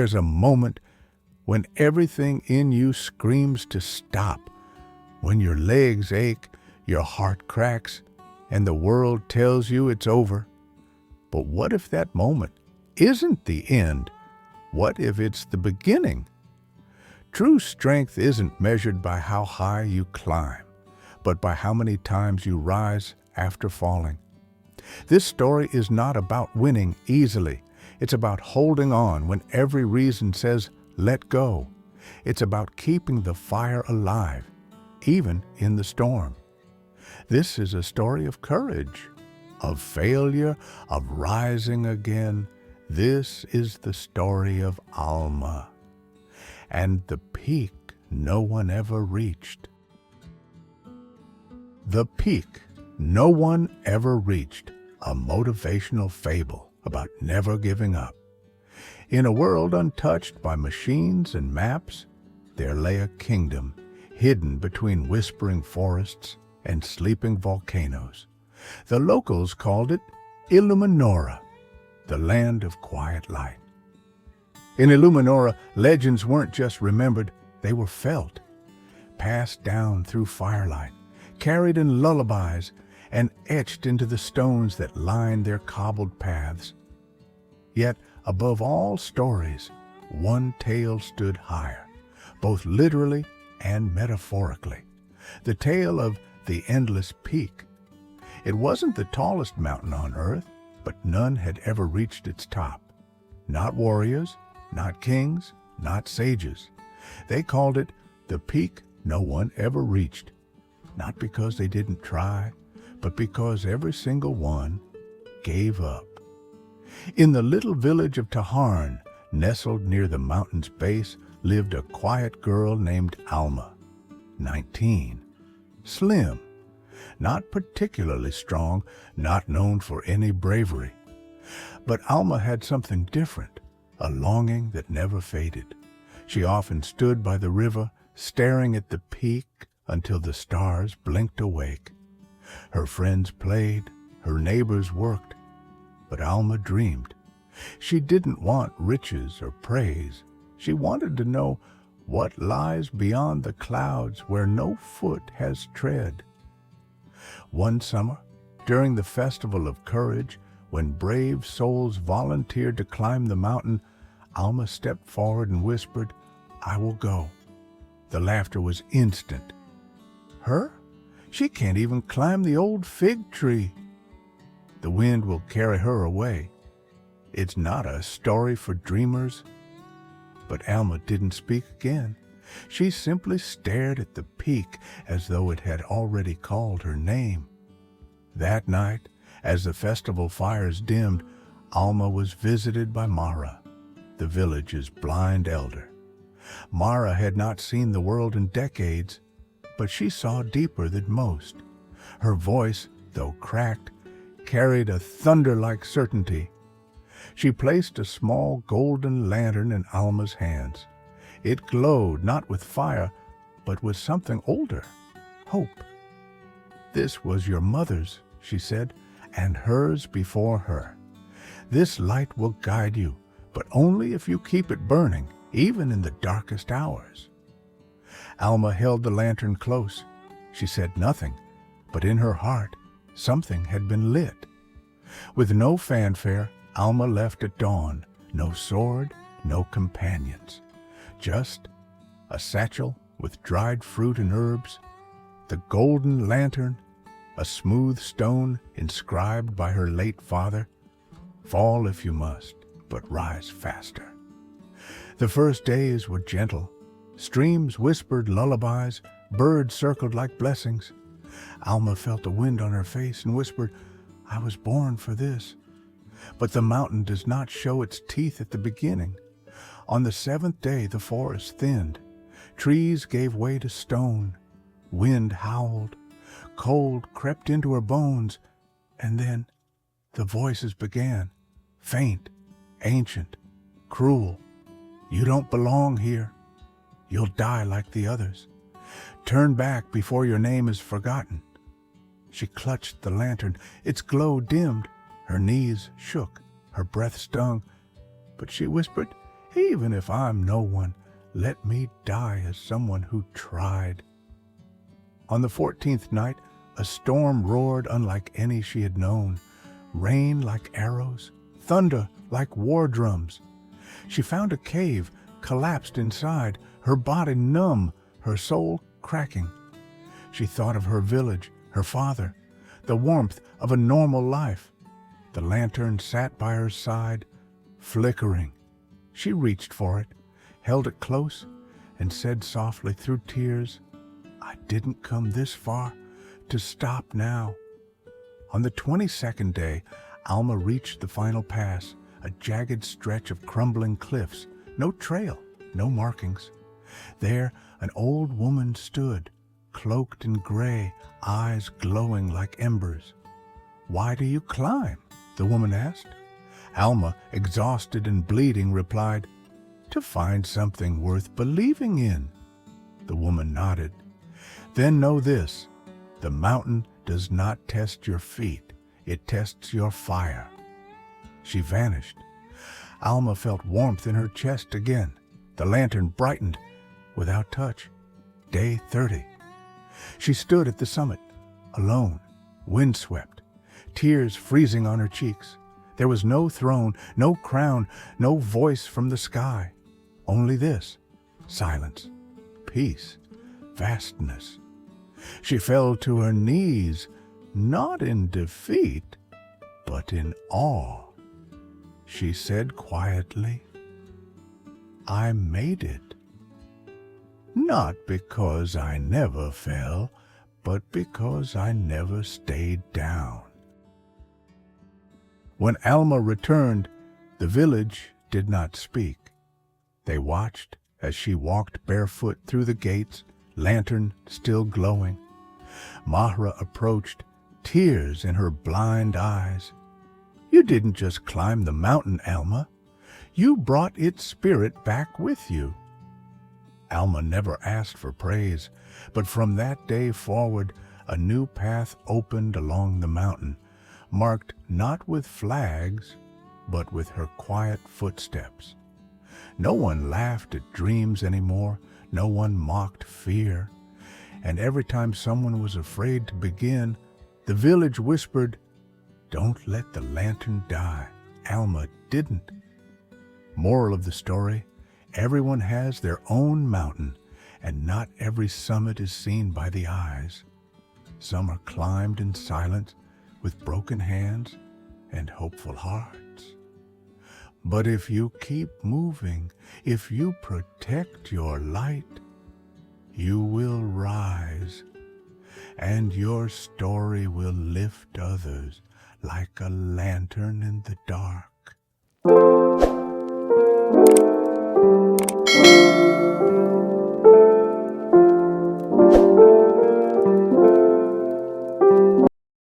There's a moment when everything in you screams to stop, when your legs ache, your heart cracks, and the world tells you it's over. But what if that moment isn't the end? What if it's the beginning? True strength isn't measured by how high you climb, but by how many times you rise after falling. This story is not about winning easily. It's about holding on when every reason says, let go. It's about keeping the fire alive, even in the storm. This is a story of courage, of failure, of rising again. This is the story of Alma and the peak no one ever reached. The peak no one ever reached, a motivational fable about never giving up. In a world untouched by machines and maps, there lay a kingdom hidden between whispering forests and sleeping volcanoes. The locals called it Illuminora, the land of quiet light. In Illuminora, legends weren't just remembered, they were felt, passed down through firelight, carried in lullabies, and etched into the stones that lined their cobbled paths. Yet, above all stories, one tale stood higher, both literally and metaphorically, the tale of the endless peak. It wasn't the tallest mountain on earth, but none had ever reached its top. Not warriors, not kings, not sages. They called it the peak no one ever reached, not because they didn't try, but because every single one gave up. In the little village of Taharn, nestled near the mountain's base, lived a quiet girl named Alma, 19. Slim, not particularly strong, not known for any bravery. But Alma had something different, a longing that never faded. She often stood by the river, staring at the peak until the stars blinked awake. Her friends played, her neighbors worked, but Alma dreamed. She didn't want riches or praise. She wanted to know what lies beyond the clouds where no foot has tread. One summer, during the Festival of Courage, when brave souls volunteered to climb the mountain, Alma stepped forward and whispered, "I will go." The laughter was instant. Her? She can't even climb the old fig tree. The wind will carry her away. It's not a story for dreamers. But Alma didn't speak again. She simply stared at the peak as though it had already called her name. That night, as the festival fires dimmed, Alma was visited by Mara, the village's blind elder. Mara had not seen the world in decades, but she saw deeper than most. Her voice, though cracked, carried a thunder-like certainty. She placed a small golden lantern in Alma's hands. It glowed not with fire, but with something older, hope. "This was your mother's," she said, "and hers before her. This light will guide you, but only if you keep it burning, even in the darkest hours." Alma held the lantern close. She said nothing, but in her heart, something had been lit. With no fanfare, Alma left at dawn. No sword, no companions. Just a satchel with dried fruit and herbs, the golden lantern, a smooth stone inscribed by her late father, "Fall if you must, but rise faster." The first days were gentle. Streams whispered lullabies, birds circled like blessings. Alma felt the wind on her face and whispered, "I was born for this." But the mountain does not show its teeth at the beginning. On the seventh day the forest thinned. Trees gave way to stone. Wind howled. Cold crept into her bones. And then the voices began, faint, ancient, cruel. "You don't belong here. You'll die like the others. Turn back before your name is forgotten." She clutched the lantern. Its glow dimmed. Her knees shook. Her breath stung. But she whispered, Even if I'm no one, let me die as someone who tried. On the 14th night, a storm roared unlike any she had known. Rain like arrows, thunder like war drums. She found a cave, collapsed inside, her body numb, her soul cracking. She thought of her village, her father, the warmth of a normal life. The lantern sat by her side, flickering. She reached for it, held it close, and said softly through tears, "I didn't come this far to stop now." On the 22nd day, Alma reached the final pass, a jagged stretch of crumbling cliffs, no trail, no markings. There, an old woman stood, cloaked in gray, eyes glowing like embers. "Why do you climb?" the woman asked. Alma, exhausted and bleeding, replied, "To find something worth believing in." The woman nodded. "Then know this, the mountain does not test your feet, it tests your fire." She vanished. Alma felt warmth in her chest again. The lantern brightened without touch. Day 30. She stood at the summit, alone, windswept, tears freezing on her cheeks. There was no throne, no crown, no voice from the sky. Only this, silence, peace, vastness. She fell to her knees, not in defeat, but in awe. She said quietly, "I made it. Not because I never fell, but because I never stayed down." When Alma returned, the village did not speak. They watched as she walked barefoot through the gates, lantern still glowing. Mahra approached, tears in her blind eyes. "You didn't just climb the mountain, Alma. You brought its spirit back with you." Alma never asked for praise, but from that day forward, a new path opened along the mountain, marked not with flags, but with her quiet footsteps. No one laughed at dreams anymore, no one mocked fear, and every time someone was afraid to begin, the village whispered, "Don't let the lantern die." Alma didn't. Moral of the story, everyone has their own mountain, and not every summit is seen by the eyes. Some are climbed in silence, with broken hands and hopeful hearts. But if you keep moving, if you protect your light, you will rise, and your story will lift others like a lantern in the dark.